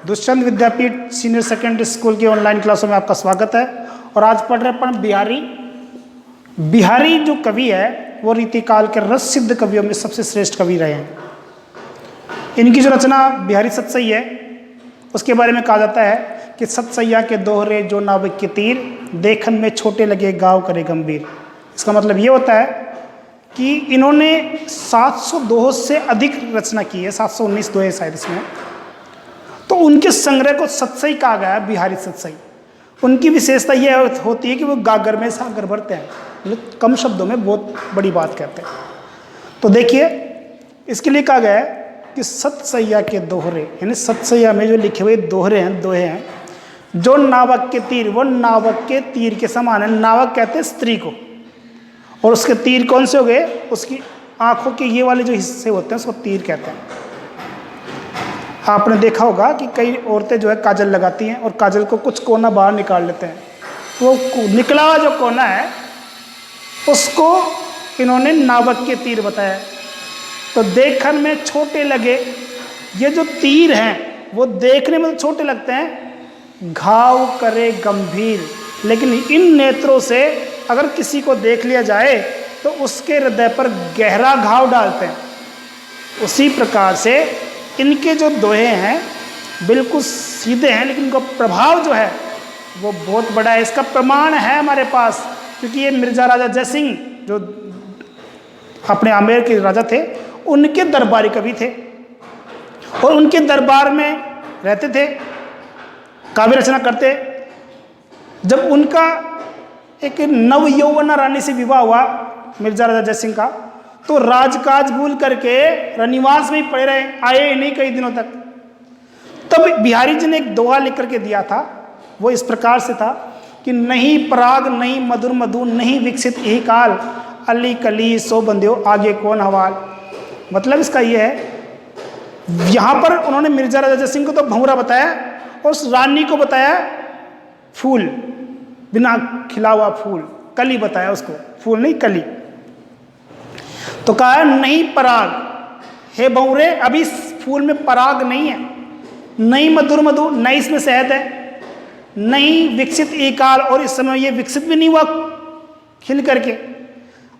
दुष्यंत विद्यापीठ senior secondary school की online क्लासों में आपका स्वागत है। और आज पढ़ रहे अपन बिहारी। बिहारी जो कवि है वो रीतिकाल के रस सिद्ध कवियों में सबसे श्रेष्ठ कवि रहे हैं। इनकी जो रचना बिहारी सतसई है उसके बारे में कहा जाता है कि सतसैया के दोहरे जो नाविक के तीर, देखन में छोटे लगे गाँव करे गंभीर। इसका मतलब ये होता है कि इन्होंने 700 दोहों से अधिक रचना की है, 719 दोहे शायद इसमें। तो उनके संग्रह को सतसई कहा गया है, बिहारी सतसई। उनकी विशेषता यह होती है कि वो गागर में सागर भरते हैं, मतलब कम शब्दों में बहुत बड़ी बात कहते हैं। तो देखिए इसके लिए कहा गया है कि सतसैया के दोहरे, यानी सतसैया में जो लिखे हुए दोहरे हैं, दोहे हैं, जो नावक के तीर, वो नावक के तीर के समान है। नावक कहते हैं स्त्री को, और उसके तीर कौन से हो गए? उसकी आंखों के ये वाले जो हिस्से होते हैं उसको तीर कहते हैं। आपने देखा होगा कि कई औरतें जो है काजल लगाती हैं और काजल को कुछ कोना बाहर निकाल लेते हैं। वो निकला हुआ जो कोना है उसको इन्होंने नावक के तीर बताया। तो देखन में छोटे लगे, ये जो तीर हैं वो देखने में तो छोटे लगते हैं, घाव करे गंभीर, लेकिन इन नेत्रों से अगर किसी को देख लिया जाए तो उसके हृदय पर गहरा घाव डालते हैं। उसी प्रकार से इनके जो दोहे हैं बिल्कुल सीधे हैं, लेकिन इनका प्रभाव जो है वो बहुत बड़ा है। इसका प्रमाण है हमारे पास, क्योंकि ये मिर्जा राजा जयसिंह जो अपने आमेर के राजा थे, उनके दरबारी कवि थे और उनके दरबार में रहते थे, काव्य रचना करते। जब उनका एक नव यौवना रानी से विवाह हुआ मिर्जा राजा जयसिंह का, तो राजकाज भूल करके रनिवास में ही पड़े रहे, आए ही नहीं कई दिनों तक। तब बिहारी जी ने एक दोहा लिख करके दिया था, वो इस प्रकार से था कि नहीं पराग नहीं मधुर मधु नहीं विकसित यही काल, अली कली सो बंध्यो आगे कौन हवाल। मतलब इसका ये है, यहाँ पर उन्होंने मिर्जा राजा जयसिंह को तो भंवरा बताया और उस रानी को बताया फूल, बिना खिला हुआ फूल, कली बताया उसको, फूल नहीं कली। तो कहा है नहीं पराग, हे भंवरे अभी इस फूल में पराग नहीं है, नहीं मधुर मधु, नहीं इसमें शहद है, नहीं विकसित एकाल, और इस समय ये विकसित भी नहीं हुआ खिल करके।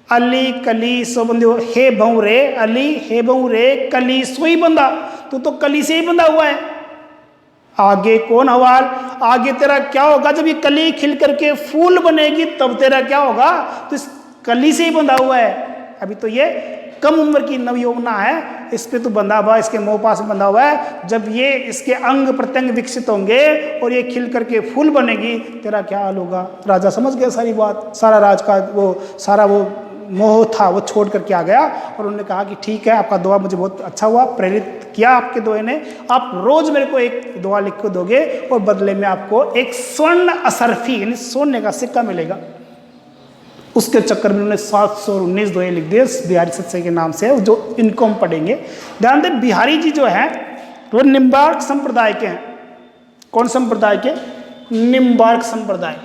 अली कली सो बंधो, हे भंवरे अली, हे भंवरे कली सोई बंधा, तू तो कली से ही बंधा हुआ है, आगे कौन हवाल, आगे तेरा क्या होगा? जब ये कली खिल करके फूल बनेगी तब तेरा क्या होगा? तो इस कली से ही बंधा हुआ है, अभी तो ये कम उम्र की नवयौवना है, इस पे तो बंधा हुआ, इसके मोह पास में बंधा हुआ है। जब ये इसके अंग प्रत्यंग विकसित होंगे और ये खिल करके फूल बनेगी, तेरा क्या हाल होगा? राजा समझ गया सारी बात, सारा राज का वो सारा वो मोह था वो छोड़ करके आ गया। और उन्होंने कहा कि ठीक है, आपका दुआ मुझे बहुत अच्छा हुआ, प्रेरित किया आपके दोहे ने, आप रोज मेरे को एक दुआ लिख कर दोगे और बदले में आपको एक स्वर्ण असरफी यानी सोने का सिक्का मिलेगा। उसके चक्कर में उन्होंने 719 दोहे लिख दिए बिहारी सतसई के नाम से, जो इनको हम पढ़ेंगे। ध्यान दें, बिहारी जी जो हैं वो निम्बार्क संप्रदाय के हैं। कौन संप्रदाय के? निम्बार्क संप्रदाय।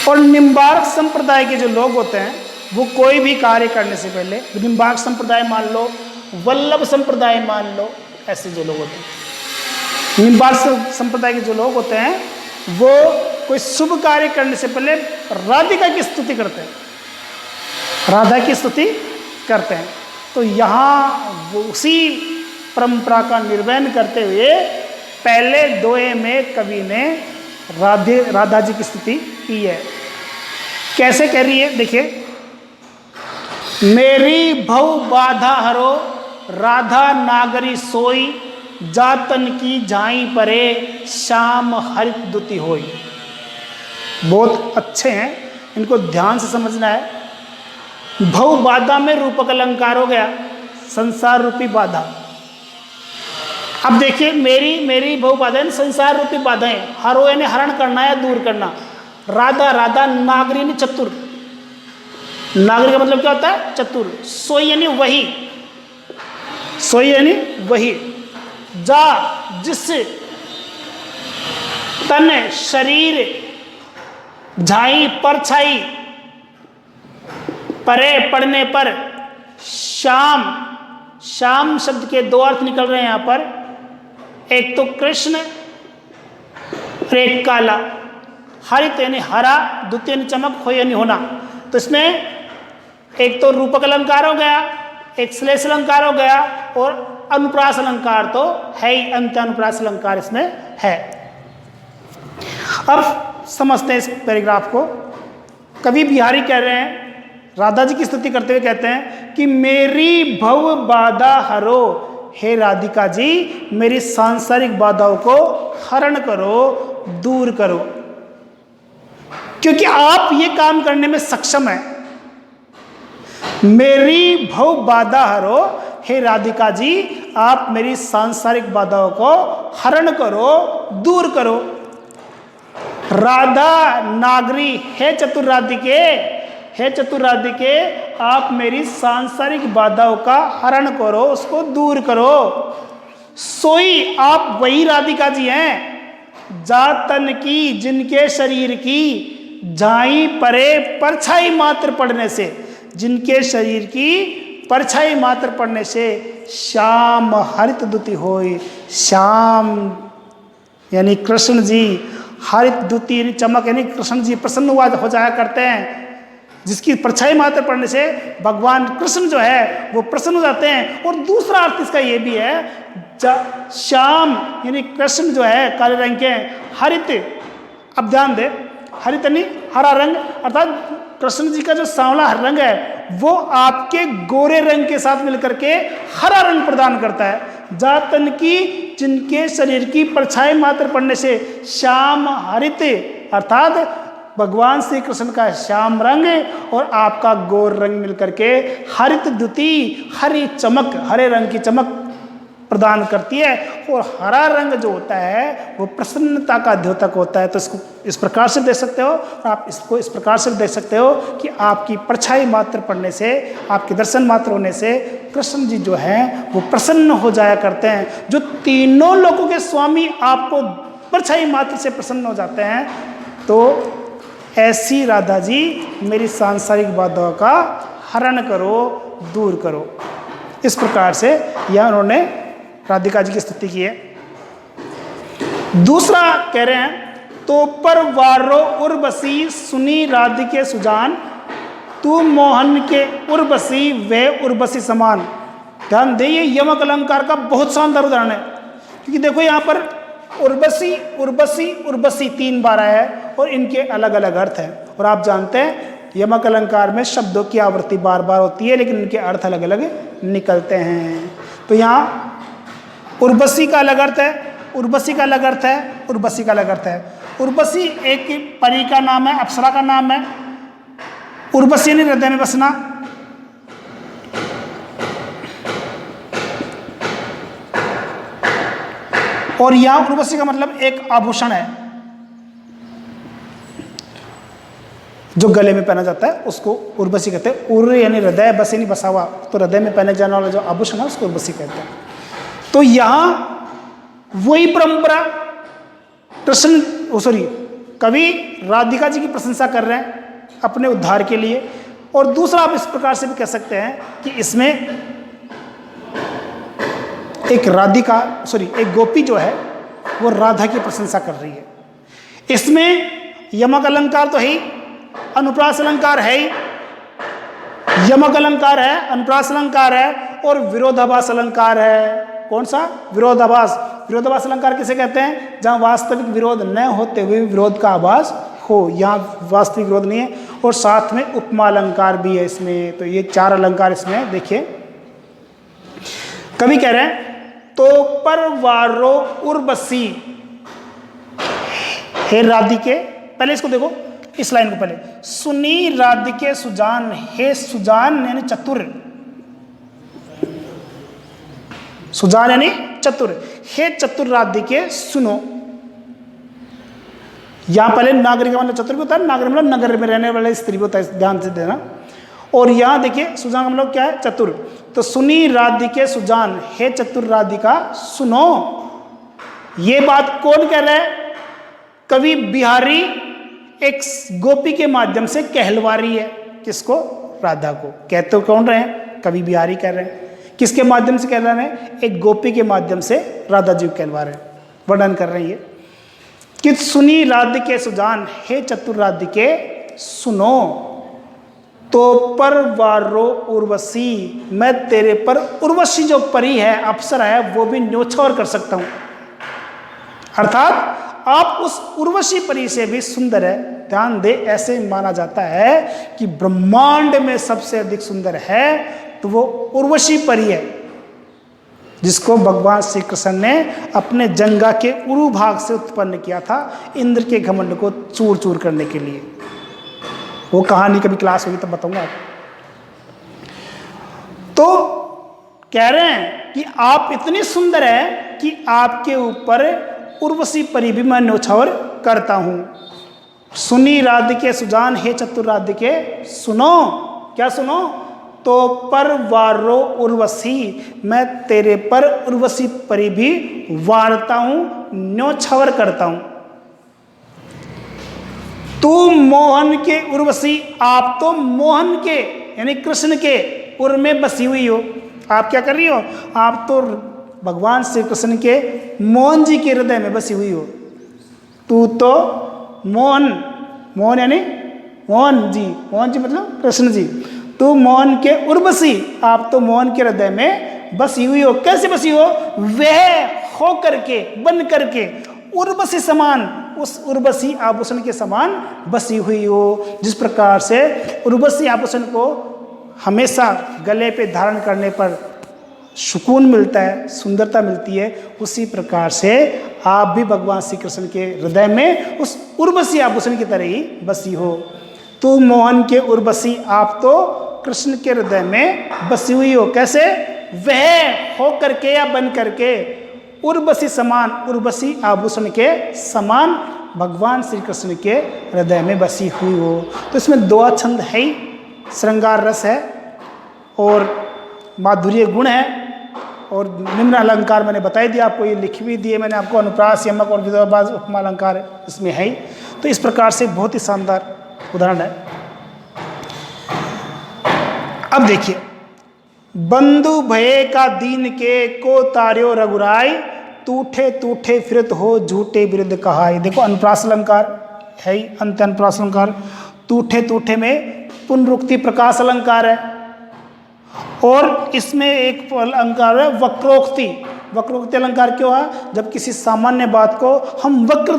और निम्बार्क संप्रदाय के जो लोग होते हैं वो कोई भी कार्य करने से पहले, निम्बार्क संप्रदाय मान लो, वल्लभ संप्रदाय मान लो, ऐसे जो लोग होते हैं, निम्बार्क संप्रदाय के जो लोग होते हैं वो कोई शुभ कार्य करने से पहले राधिका की स्तुति करते हैं, राधा की स्तुति करते हैं। तो यहाँ उसी परंपरा का निर्वहन करते हुए पहले दोहे में कवि ने राधा जी की स्तुति की है। कैसे कह रही है? देखिए, मेरी भव बाधा हरो राधा नागरी सोई, जातन की झाई परे श्याम हरित दुति होई। बहुत अच्छे हैं, इनको ध्यान से समझना है। भव बाधा में रूपक अलंकार हो गया, संसार रूपी बाधा। अब देखिए, मेरी भव बाधा संसार रूपी बाधाएं, हरो यानी हरण करना या दूर करना, राधा राधा नागरी यानी चतुर, नागरी का मतलब क्या होता है? चतुर। सोई यानी वही, सोई यानी वही, जा जिस तन शरीर झाई परछाई, परे पड़ने पर श्याम श्याम शब्द के दो अर्थ निकल रहे हैं यहां पर, एक तो कृष्ण और एक काला। हरित यानी हरा, द्वितीय यानी चमक, हो यानी होना। तो इसमें एक तो रूपक अलंकार हो गया, एक श्लेष अलंकार हो गया, और अनुप्रास अलंकार तो है ही, अंत्य अनुप्रास अलंकार इसमें है। अब समझते हैं इस पैराग्राफ को। कवि बिहारी कह रहे हैं, राधा जी की स्तुति करते हुए कहते हैं कि मेरी भव बाधा हरो, हे राधिका जी मेरी सांसारिक बाधाओं को हरण करो, दूर करो, क्योंकि आप ये काम करने में सक्षम हैं। मेरी भव बाधा हरो, हे राधिका जी आप मेरी सांसारिक बाधाओं को हरण करो, दूर करो। राधा नागरी, हे चतुर राधिके, हे चतुर राधिके आप मेरी सांसारिक बाधाओं का हरण करो, उसको दूर करो। सोई आप वही राधिका जी हैं, जातन की जिनके शरीर की झाई परे परछाई मात्र पड़ने से, जिनके शरीर की परछाई मात्र पड़ने से श्याम हरित द्युति होय। श्याम यानी कृष्ण जी, हरित द्युति यानी चमक, यानी कृष्ण जी प्रसन्न हो जाया करते हैं, जिसकी परछाई मात्र पड़ने से भगवान कृष्ण जो है वो प्रसन्न हो जाते हैं। और दूसरा अर्थ इसका ये भी है, श्याम यानी कृष्ण जो है काले रंग के, हरित, अब ध्यान दे, हरित यानी हरा रंग, अर्थात कृष्ण जी का जो सांवला रंग है वो आपके गोरे रंग के साथ मिलकर के हरा रंग प्रदान करता है। जातन की जिनके शरीर की परछाई मात्र पड़ने से श्याम हरित, अर्थात भगवान श्री कृष्ण का श्याम रंग और आपका गोर रंग मिलकर के हरित द्युति, हरी चमक, हरे रंग की चमक प्रदान करती है। और हरा रंग जो होता है वो प्रसन्नता का द्योतक होता है। तो इसको इस प्रकार से देख सकते हो, आप इसको इस प्रकार से देख सकते हो कि आपकी परछाई मात्र पड़ने से, आपके दर्शन मात्र होने से कृष्ण जी जो हैं वो प्रसन्न हो जाया करते हैं। जो तीनों लोगों के स्वामी आपको परछाई मात्र से प्रसन्न हो जाते हैं, तो ऐसी राधा जी मेरी सांसारिक बाधाओं का हरण करो, दूर करो। इस प्रकार से यह उन्होंने राधिका जी की स्तुति की है। दूसरा कह रहे हैं, तो पर वारो उर्वशी सुनी राधिके सुजान, तू मोहन के उर्वशी वे उर्वशी समान। ध्यान दे, ये यमक अलंकार का बहुत शानदार उदाहरण है, क्योंकि देखो यहाँ पर उर्वशी उर्वशी उर्वशी 3 बार आया है और इनके अलग अलग अर्थ हैं। और आप जानते हैं यमक अलंकार में शब्दों की आवृत्ति बार बार होती है, लेकिन इनके अर्थ अलग अलग निकलते हैं। तो यहाँ उर्वशी का अलग अर्थ है, उर्वशी का अलग अर्थ है, उर्वशी का अलग अर्थ है। उर्वशी एक परी का नाम है, अप्सरा का नाम है। उर्वशी यानी हृदय में बसना। और यहां उर्वशी का मतलब एक आभूषण है जो गले में पहना जाता है, उसको उर्वशी कहते हैं। उर यानी हृदय, बस यानी बसा हुआ, तो हृदय में पहने जाने वाला जो आभूषण है उसको उर्वशी कहते हैं। तो यहां वही परंपरा कवि राधिका जी की प्रशंसा कर रहे हैं अपने उद्धार के लिए। और दूसरा आप इस प्रकार से भी कह सकते हैं कि इसमें एक गोपी जो है वो राधा की प्रशंसा कर रही है। इसमें यमक अलंकार तो है ही, अनुप्रास अलंकार है ही, यमक अलंकार है, अनुप्रास अलंकार है और विरोधाभास अलंकार है। कौन सा? विरोधाभास। विरोधाभास अलंकार किसे कहते हैं? जहां वास्तविक विरोध न होते हुए विरोध का आभास हो, यहाँ वास्तविक विरोध नहीं है। और साथ में उपमा अलंकार भी है इसमें। तो ये 4 अलंकार इसमें देखिए। कवि कह रहे हैं, तो पर वारो उर्वशी, हे राधिके, पहले इसको देखो, इस लाइन को पहले, सुनी राधिके सुजान, हे सुजान यानी चतुर, सुजान यानी चतुर, हे चतुर राधिके सुनो। यहां पहले नागरिक मतलब चतुर भी होता है, नागरिक मतलब नगर में रहने वाले स्त्री भी होता है, ध्यान से देना। और यहां देखिए सुजान का मतलब क्या है? चतुर। तो सुनी राधिके सुजान, हे चतुर राधिका सुनो। ये बात कौन कह रहा है? कवि बिहारी एक गोपी के माध्यम से कहलवा रही है। किसको? राधा को। कहते कौन रहे हैं? कवि बिहारी कह रहे हैं किसके माध्यम से कह रहे हैं? एक गोपी के माध्यम से राधा जी कहलवा रहे हैं, वर्णन कर रहे हैं ये कि सुनी राधिके सुजान, हे चतुर राधिके सुनो, तो पर वारो उर्वशी, मैं तेरे पर उर्वशी जो परी है, अप्सरा है, वो भी न्योछावर कर सकता हूं। अर्थात आप उस उर्वशी परी से भी सुंदर है। ध्यान दे, ऐसे माना जाता है कि ब्रह्मांड में सबसे अधिक सुंदर है तो वो उर्वशी परी है, जिसको भगवान श्री कृष्ण ने अपने जंगा के उरु भाग से उत्पन्न किया था इंद्र के घमंड को चूर चूर करने के लिए। वो कहानी कभी क्लास होगी तब बताऊंगा आपको। तो कह रहे हैं कि आप इतनी सुंदर है कि आपके ऊपर उर्वशी परी भी मैं न्योछावर करता हूं। सुनी राधिके सुजान, हे चतुर राधिके सुनो, क्या सुनो? तो पर वारो उर्वशी, मैं तेरे पर उर्वशी परी भी वारता हूं, न्योछावर करता हूं। तू मोहन के उर्वशी, आप तो मोहन के यानी कृष्ण के उर में बसी हुई हो। आप क्या कर रही हो? आप तो भगवान श्री कृष्ण के मोहन जी के हृदय में बसी हुई हो। तू तो मोहन, मोहन यानी मोहन जी मतलब कृष्ण जी। तू मोहन के उर्वशी, आप तो मोहन के हृदय में बसी हुई हो। कैसे बसी हो? वह हो करके, बन करके, उर्वशी समान, उस उर्वशी आभूषण के समान बसी हुई हो। जिस प्रकार से उर्वशी आभूषण को हमेशा गले पे धारण करने पर सुकून मिलता है, सुंदरता मिलती है, उसी प्रकार से आप भी भगवान श्री कृष्ण के हृदय में उस उर्वशी आभूषण की तरह ही बसी हो। तू मोहन के उर्वशी, आप तो कृष्ण के हृदय में बसी हुई हो। कैसे? वह हो करके या बन करके, उर्वशी समान, उर्वशी आभूषण के समान भगवान श्री कृष्ण के हृदय में बसी हुई हो। तो इसमें दो छंद है ही, श्रृंगार रस है और माधुर्य गुण है, और निम्न अलंकार मैंने बताई दिया आपको, ये लिख भी दिए मैंने आपको, अनुप्रास, यमक और विरोधाभास उपमा अलंकार इसमें है ही। तो इस प्रकार से बहुत ही शानदार उदाहरण है। अब देखिए, बंधु भये का दीन के को तार्यो रघुराई, टूठे टूठे फिरत हो झूठे विरुद्ध कहाई। देखो अनुप्रास अलंकार है ही, अंत अनुप्रास अलंकार। टूठे टूठे में पुनरुक्ति प्रकाश अलंकार है, और इसमें एक अलंकार है वक्रोक्ति। वक्रोक्ति अलंकार क्यों है? जब किसी सामान्य बात को हम वक्र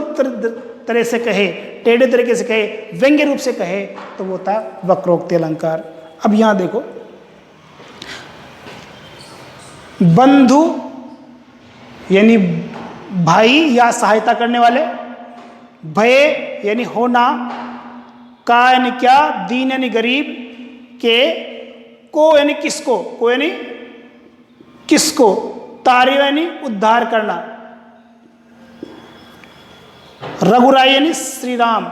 तरह से कहे, टेढ़े तरीके से कहे, व्यंग्य रूप से कहे, तो वो होता है वक्रोक्ति अलंकार। अब यहां देखो, बंधु यानी भाई या सहायता करने वाले, भय यानी होना, का यानी क्या, दीन यानी गरीब, के को यानी किसको, को यानी किसको, तार्य यानी उद्धार करना, रघुराई यानी श्री राम,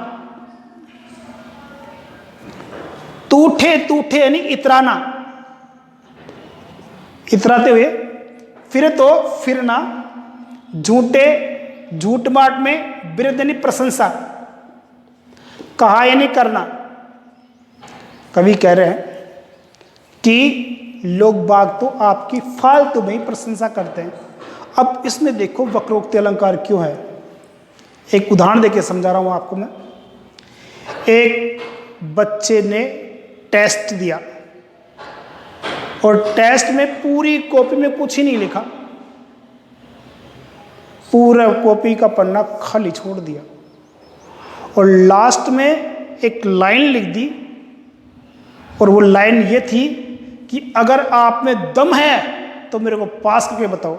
टूठे टूठे यानी इतराना, इतराते हुए, फिर तो फिरना, झूठे झूठ बाट में, विरुद्ध यानी प्रशंसा, कहा यानी करना। कवि कह रहे हैं कि लोग बाग तो आपकी फालतू में ही प्रशंसा करते हैं। अब इसमें देखो वक्रोक्ति अलंकार क्यों है, एक उदाहरण देके समझा रहा हूं आपको मैं। एक बच्चे ने टेस्ट दिया और टेस्ट में पूरी कॉपी में कुछ ही नहीं लिखा, पूरा कॉपी का पन्ना खाली छोड़ दिया, और लास्ट में एक लाइन लिख दी, और वो लाइन ये थी कि अगर आप में दम है तो मेरे को पास करके बताओ।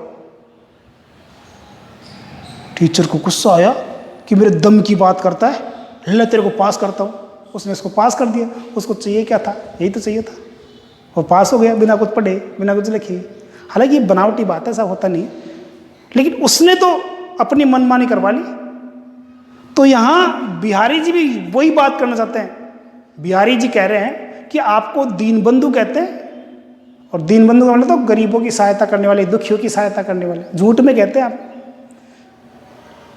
टीचर को गुस्सा आया कि मेरे दम की बात करता है, ले तेरे को पास करता हूं। उसने इसको पास कर दिया। उसको चाहिए क्या था? यही तो चाहिए था। वो पास हो गया बिना कुछ पढ़े, बिना कुछ लिखे। हालांकि ये बनावटी बात है, ऐसा होता नहीं, लेकिन उसने तो अपनी मनमानी करवा ली। तो यहां बिहारी जी भी वही बात करना चाहते हैं। बिहारी जी कह रहे हैं कि आपको दीनबंधु कहते हैं, और दीनबंधु का मतलब तो गरीबों की सहायता करने वाले, दुखियों की सहायता करने वाले, झूठ में कहते हैं आप।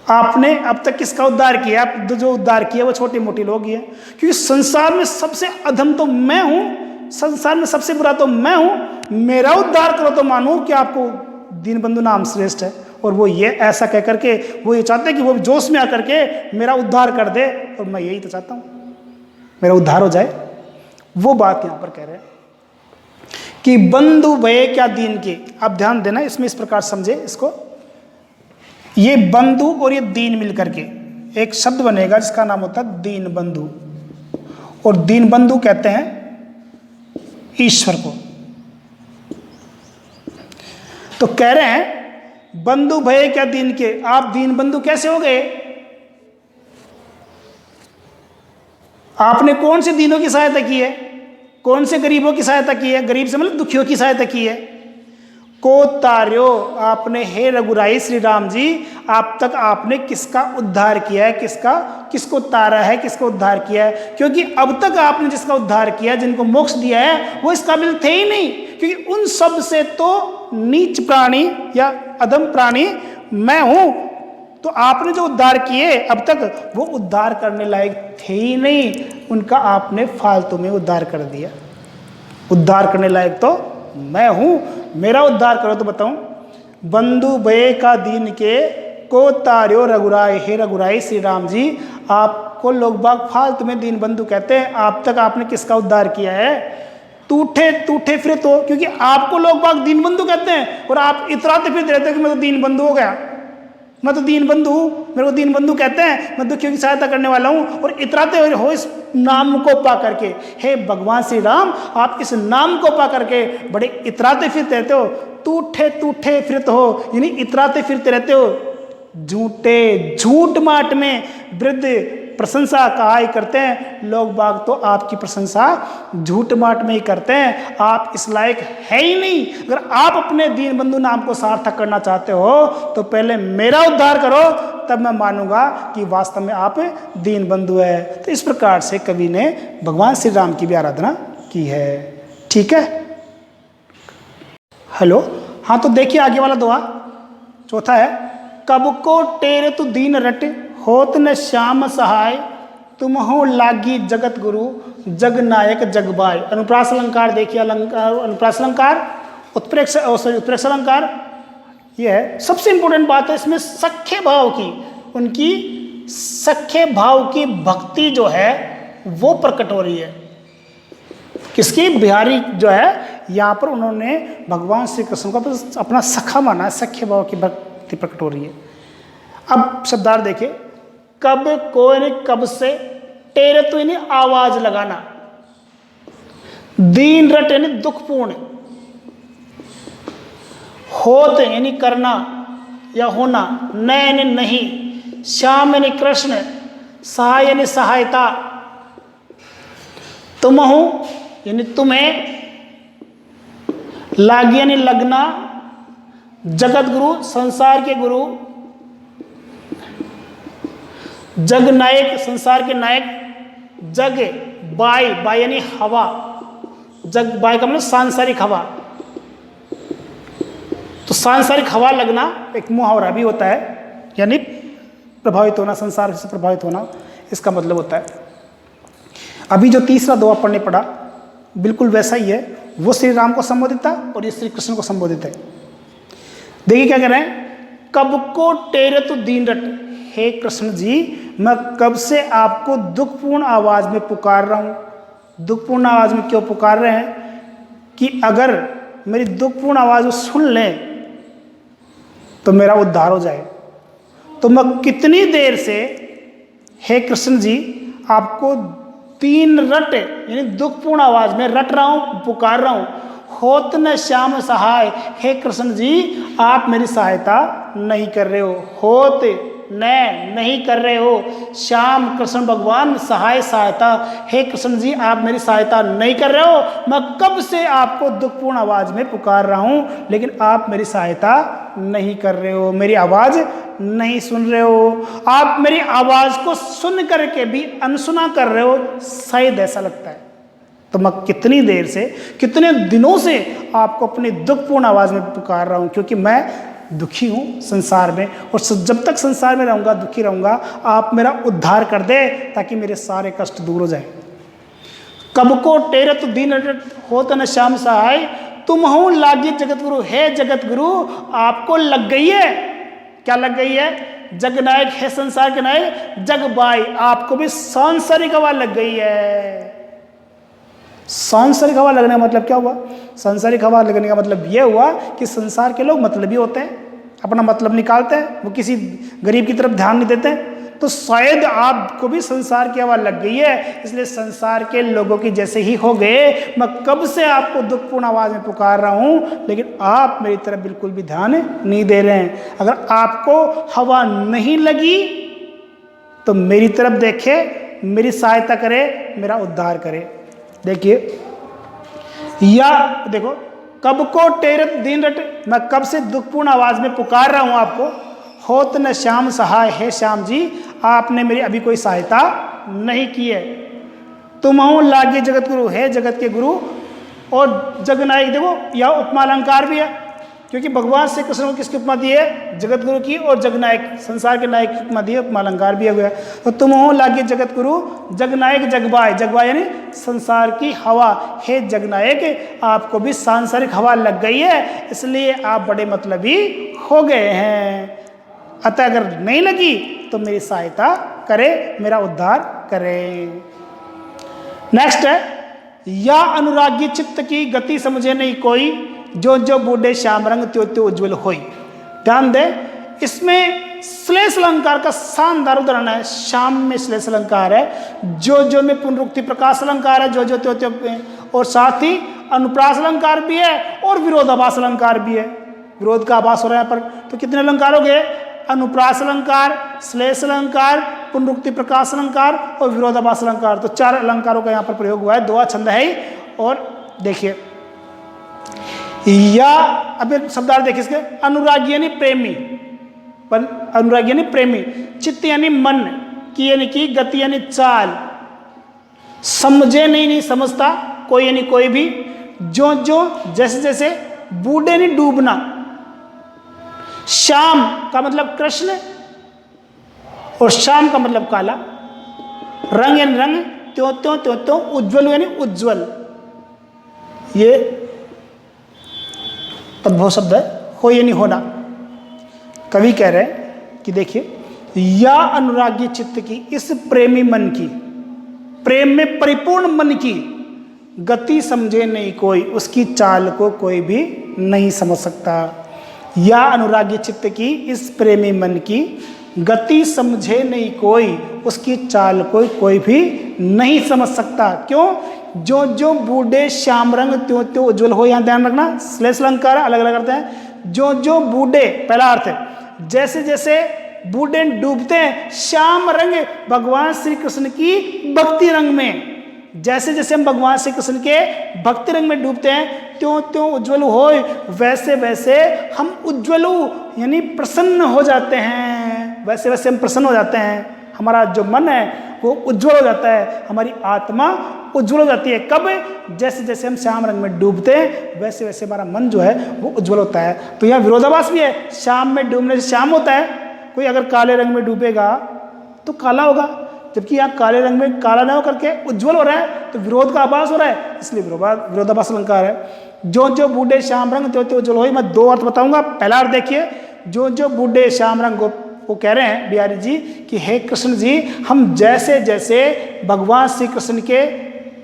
आपने अब तक किसका उद्धार किया? आप जो उद्धार किया वो छोटे मोटे लोग ही हैं, क्योंकि संसार में सबसे अधम तो मैं हूं संसार में सबसे बुरा तो मैं हूं, मेरा उद्धार करो तो मानूं कि आपको दीनबंधु नाम श्रेष्ठ है। और वो ये ऐसा कह करके वो ये चाहते हैं कि वो जोश में आकर के मेरा उद्धार कर दे, और मैं यही तो चाहता हूं मेरा उद्धार हो जाए। वो बात यहां पर कह रहे हैं कि बंधु भय क्या दीन के। आप ध्यान देना इसमें, इस प्रकार समझे इसको, ये बंधु और ये दीन मिलकर के एक शब्द बनेगा जिसका नाम होता है दीन बंधु। और दीन बंधु कहते हैं ईश्वर को। तो कह रहे हैं बंधु भय क्या दीन के, आप दीन बंधु कैसे हो गए? आपने कौन से दीनों की सहायता की है, कौन से गरीबों की सहायता की है? गरीब से मतलब दुखियों की सहायता की है। को तार्यो, आपने हे रघुराई श्री राम जी, आप तक आपने किसका उद्धार किया है, किसको तारा है, किसको उद्धार किया है? क्योंकि अब तक आपने जिसका उद्धार किया, जिनको मोक्ष दिया है, वो इस काबिल थे ही नहीं, क्योंकि उन सब से तो नीच प्राणी या अधम प्राणी मैं हूं। तो आपने जो उद्धार किए अब तक, वो उद्धार करने लायक थे ही नहीं, उनका आपने फालतू में उद्धार कर दिया। उद्धार करने लायक तो मैं हूं, मेरा उद्धार करो तो बताऊं। बंधु भय का दीन के को तार्यो रघुराय, हे रघुराई श्री राम जी, आपको लोग बाग फालतू में दीन बंधु कहते हैं। आप तक आपने किसका उद्धार किया है? टूटे फिर तो, क्योंकि आपको लोग बाग दीन बंधु कहते हैं और आप इतराते फिर रहते हैं कि मैं तो दीन बंधु हो गया, मैं तो दीन बंधु हूं, मेरे को दीन बंधु कहते हैं, मैं दुखियों की सहायता करने वाला हूं। और इतराते हो इस नाम को पा करके। हे भगवान श्री राम, आप इस नाम को पा करके बड़े इतराते फिरते रहते हो, टूटे फिरते हो, यानी इतराते फिरते रहते हो। झूठ माट में वृद्ध प्रशंसा कहा करते हैं लोग बाग, तो आपकी प्रशंसा झूठ माट में ही करते हैं। आप इस लायक है ही नहीं। अगर आप अपने दीन बंधु नाम को सार्थक करना चाहते हो तो पहले मेरा उद्धार करो, तब मैं मानूंगा कि वास्तव में आप दीन बंधु है। तो इस प्रकार से कवि ने भगवान श्री राम की भी आराधना की है। ठीक है, हेलो, हाँ, तो देखिए आगे वाला दुआ चौथा है, कब को टेरे तु दीन रट, होत न श्याम सहाय, तुम हो लागी जगत गुरु, जग नायक जगबाय। अनुप्रास अलंकार देखिए, अनुप्रास अलंकार, उत्प्रेक्ष अलंकार, ये है सबसे इंपॉर्टेंट बात है इसमें सख्य भाव की, उनकी सख्य भाव की भक्ति जो है वो प्रकट हो रही है। किसकी? बिहारी जो है, यहाँ पर उन्होंने भगवान श्री कृष्ण को अपना सखा माना है, सख्य भाव की भक्ति प्रकट हो रही है। अब शब्दार्थ देखिए, कब को यानी कब से, टेरे तो यानी आवाज लगाना, दीन रट यानी दुखपूर्ण, होत यानी करना या होना, न यानी नहीं, श्याम यानी कृष्ण, सहाय यानी सहायता, तुम हो यानी तुम्हें, लागी यानी लगना, जगत गुरु संसार के गुरु, जग नायक संसार के नायक, जग बाय, बाय यानी हवा, जग बाय का मतलब सांसारिक हवा। तो सांसारिक हवा लगना एक मुहावरा भी होता है, यानी प्रभावित होना, संसार से प्रभावित होना, इसका मतलब होता है। अभी जो तीसरा दुआ पढ़ने पड़ा बिल्कुल वैसा ही है, वो श्री राम को संबोधित था और ये श्री कृष्ण को संबोधित है। देखिए क्या कह रहे हैं, कब को टेरे तु दीन रट, हे कृष्ण जी, मैं कब से आपको दुखपूर्ण आवाज में पुकार रहा हूं। दुखपूर्ण आवाज में क्यों पुकार रहे हैं? कि अगर मेरी दुखपूर्ण आवाज सुन लें तो मेरा उद्धार हो जाए। तो मैं कितनी देर से हे कृष्ण जी आपको तीन रट यानी दुखपूर्ण आवाज में रट रहा हूं, पुकार रहा हूं। होत न श्याम सहाय, हे कृष्ण जी आप मेरी सहायता नहीं कर रहे हो। होत नहीं कर रहे हो, श्याम कृष्ण भगवान सहाय सहायता, हे कृष्ण जी आप मेरी सहायता नहीं कर रहे हो। मैं कब से आपको दुखपूर्ण आवाज में पुकार रहा हूं, लेकिन आप मेरी सहायता नहीं कर रहे हो, मेरी आवाज नहीं सुन रहे हो। आप मेरी आवाज को सुन करके भी अनसुना कर रहे हो, शायद ऐसा लगता है। तो मैं कितनी देर से, कितने दिनों से आपको अपनी दुखपूर्ण आवाज में पुकार रहा हूं, क्योंकि मैं दुखी हूं संसार में, और जब तक संसार में रहूंगा दुखी रहूंगा। आप मेरा उद्धार कर दे ताकि मेरे सारे कष्ट दूर हो जाए। कब को टेरत दिन रटत होत न श्याम सहाय, तुम हूं लागी जगत गुरु, हे जगत गुरु आपको लग गई है, क्या लग गई है? जग नायक है संसार के नायक, जग बाई आपको भी सांसारिक हवा लग गई है। सांसारिक हवा लगने का मतलब क्या हुआ? सांसारिक हवा लगने का मतलब यह हुआ कि संसार के लोग मतलबी होते हैं, अपना मतलब निकालते हैं, वो किसी गरीब की तरफ ध्यान नहीं देते। तो शायद आपको भी संसार की हवा लग गई है, इसलिए संसार के लोगों की जैसे ही हो गए। मैं कब से आपको दुखपूर्ण आवाज में पुकार रहा हूं, लेकिन आप मेरी तरफ बिल्कुल भी ध्यान नहीं दे रहे हैं। अगर आपको हवा नहीं लगी तो मेरी तरफ देखे, मेरी सहायता करे, मेरा उद्धार करे। देखिए, या देखो, कब को टेरत दिन रट, मैं कब से दुखपूर्ण आवाज में पुकार रहा हूं आपको। होत न श्याम सहाय, हे श्याम जी आपने मेरी अभी कोई सहायता नहीं की है। तुम हूं लागे जगत गुरु, हे जगत के गुरु। और जगनायक देखो, यह उपमा अलंकार भी है, क्योंकि भगवान श्री कृष्ण को किसकी उपमा दी है? जगत गुरु की। और जगनायक संसार के नायक की उपमा दी है, उपमा अलंकार भी है। तो तुम हो लागे जगत गुरु, जगनायक जगबाय, जगबाय यानी संसार की हवा। हे जगनायक आपको भी सांसारिक हवा लग गई है, इसलिए आप बड़े मतलबी हो गए हैं। अतः अगर नहीं लगी तो मेरी सहायता करे, मेरा उद्धार करे। नेक्स्ट है, या अनुरागी चित्त की गति समझे नहीं कोई, जो जो बूढ़े श्याम रंग त्यो त्यो उज्ज्वल होई। ध्यान दे, इसमें श्लेष अलंकार का शानदार उदाहरण है। श्याम में श्लेष अलंकार है, जो जो में पुनरुक्ति प्रकाश अलंकार है, जो जो त्यो त्यो, और साथ ही अनुप्रास अलंकार भी है और विरोधाभास अलंकार भी है। विरोध का आभास हो रहा है पर, तो कितने अलंकार हो गए? अनुप्रास अलंकार, श्लेष अलंकार, पुनरुक्ति प्रकाश अलंकार और विरोधाभास अलंकार। तो 4 अलंकारों का यहाँ पर प्रयोग हुआ है। 2 छंद है। और देखिए, या अब शब्दार्थ देखिए इसके, अनुरागी यानी प्रेमी, अनुरागी यानी प्रेमी, चित्त यानी मन, की यानी की, गति यानी चाल, समझे नहीं समझता, कोई यानी कोई भी, जो जो जैसे जैसे, बूढ़े नहीं डूबना, श्याम का मतलब कृष्ण और श्याम का मतलब काला, रंग यानी रंग, त्यों त्यों त्यों त्यों, उज्ज्वल यानी उज्ज्वल। ये तद्भव शब्द है, हो यानी होना। कवि कह रहे हैं कि देखिए, या अनुरागी चित्त की, इस प्रेमी मन की, प्रेम में परिपूर्ण मन की गति समझे नहीं कोई, उसकी चाल को कोई भी नहीं समझ सकता। या अनुरागी चित्त की, इस प्रेमी मन की गति समझे नहीं कोई, उसकी चाल को कोई भी नहीं समझ सकता। क्यों? जो जो बूढ़े श्याम रंग त्यों त्यों उज्ज्वल हो। यहां ध्यान रखना, श्लेष अलंकार अलग अलग करते हैं। जो जो बूढ़े, पहला अर्थ है, जैसे जैसे बूढ़े डूबते हैं श्याम रंग भगवान श्री कृष्ण की भक्ति रंग में, जैसे जैसे हम भगवान श्री कृष्ण के भक्ति रंग में डूबते हैं, त्यों त्यों उज्ज्वल हो, वैसे वैसे हम उज्ज्वल यानी प्रसन्न हो जाते हैं। वैसे वैसे हम प्रसन्न हो जाते हैं, हमारा जो मन है वो उज्ज्वल हो जाता है, हमारी आत्मा उज्ज्वल हो जाती है। कब? जैसे जैसे हम श्याम रंग में डूबते हैं, वैसे वैसे हमारा मन जो है वो उज्ज्वल होता है। तो यहाँ विरोधाभास भी है, श्याम में डूबने से श्याम होता है, कोई अगर काले रंग में डूबेगा तो काला होगा, जबकि यहाँ काले रंग में काला न होकर के उज्ज्वल हो रहा है, तो विरोध का आभास हो रहा है, इसलिए विरोधाभास अलंकार है। जो जो बूढ़े श्याम रंग त्यो त्यो उज्ज्वल हो। मैं 2 अर्थ बताऊंगा। पहला अर्थ देखिए, जो जो बूढ़े श्याम रंग, वो कह रहे हैं बिहारी जी कि हे कृष्ण जी, हम जैसे जैसे भगवान श्री कृष्ण के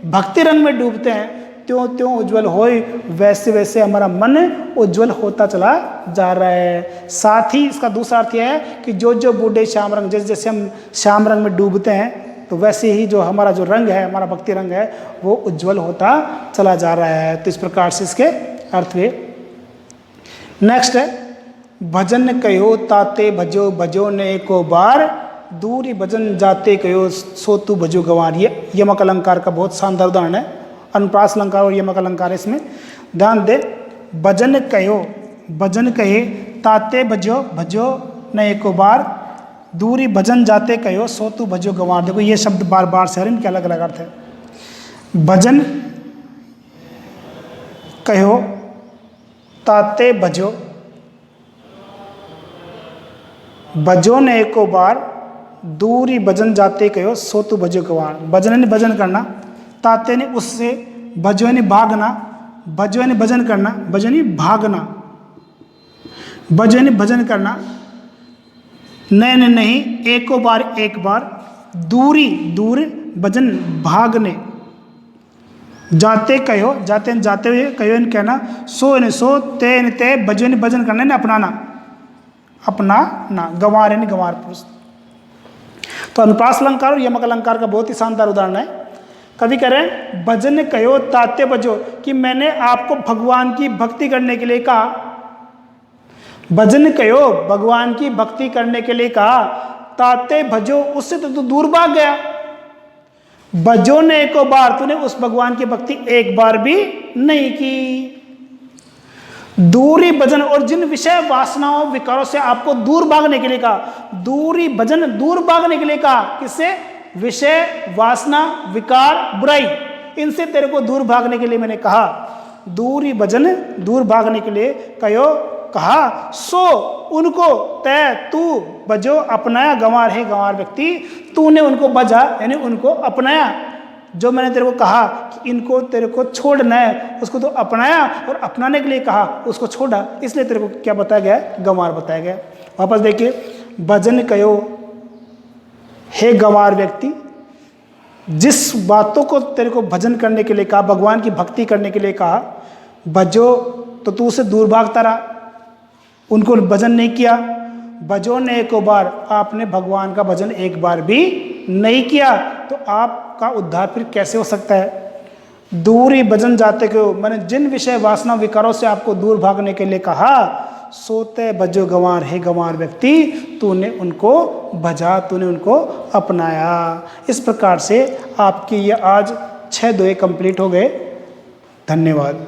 भक्ति रंग में डूबते हैं, त्यों त्यों उज्ज्वल हो, वैसे वैसे हमारा मन उज्ज्वल होता चला जा रहा है। साथ ही इसका दूसरा अर्थ यह है कि जो जो बूढ़े श्याम रंग, जैसे जैसे हम श्याम रंग में डूबते हैं, तो वैसे ही जो हमारा जो रंग है, हमारा भक्ति रंग है, वो उज्ज्वल होता चला जा रहा है। तो इस प्रकार से इसके अर्थ हुए। नेक्स्ट है, भजन कहो ताते भजो, भजो ने को बार, दूरी भजन जाते कहो सो तू भजो गंवार। ये यमक अलंकार का बहुत शानदार उदाहरण है। अनुप्रास अलंकार और यमक अलंकार है इसमें। ध्यान दे, भजन कहो, भजन कहे, ताते भजो, भजो न एको बार, दूरी भजन जाते कहो सो तू भजो गंवार। देखो ये शब्द बार बार से इनके अलग अलग अर्थ है। भजन कहो ताते भजो, भजो न एको बार, दूरी भजन जाते कहो सो तू भजो गंवार। भजन यानी भजन करना, ताते ने उससे, भजो यानी भागना, भजो यानी भजन करना, भजो यानी भागना, भजो यानी भजन करना, नैन नहीं, एको बार एक बार, दूरी दूर, भजन भागने, जाते कहो, जाते जाते हुए, कहो इन कहना, सो ने सो, ते ने ते, भजो यानी भजन करना ने अपनाना, अपनाना, गंवार यानी गंवार पुरुष। तो अनुप्रास अलंकार और यमक अलंकार का बहुत ही शानदार उदाहरण है। कवि कह रहे हैं भजन कहो ताते बजो, कि मैंने आपको भगवान की भक्ति करने के लिए कहा, भजन कहो भगवान की भक्ति करने के लिए कहा, ताते भजो उससे तो तू दूर भाग गया, भजो ने एको बार, तूने उस भगवान की भक्ति एक बार भी नहीं की। दूरी भजन, और जिन विषय वासनाओं विकारों से आपको दूर भागने के लिए कहा, दूरी भजन दूर भागने के लिए कहा, किससे? विषय वासना विकार बुराई, इनसे तेरे को दूर भागने के लिए मैंने कहा, दूरी भजन दूर भागने के लिए कहा, सो उनको तय तू भजो अपनाया, गंवार है गंवार व्यक्ति, तूने उनको भजा यानी उनको अपनाया, जो मैंने तेरे को कहा कि इनको तेरे को छोड़ना है उसको तो अपनाया, और अपनाने के लिए कहा उसको छोड़ा, इसलिए तेरे को क्या बताया गया? गंवार बताया गया। वापस देखिए, भजन कहो हे गंवार व्यक्ति, जिस बातों को तेरे को भजन करने के लिए कहा, भगवान की भक्ति करने के लिए कहा, भजो तो तू उसे दूर भागता रहा, उनको भजन नहीं किया, भजो ने एको बार, आपने भगवान का भजन एक बार भी नहीं किया, तो आपका उद्धार फिर कैसे हो सकता है? दूरी भजन जाते क्यों, मैंने जिन विषय वासना विकारों से आपको दूर भागने के लिए कहा, सोते भजो गंवार है गंवार व्यक्ति, तूने उनको भजा, तूने उनको अपनाया। इस प्रकार से आपके ये आज 6 दोहे कंप्लीट हो गए। धन्यवाद।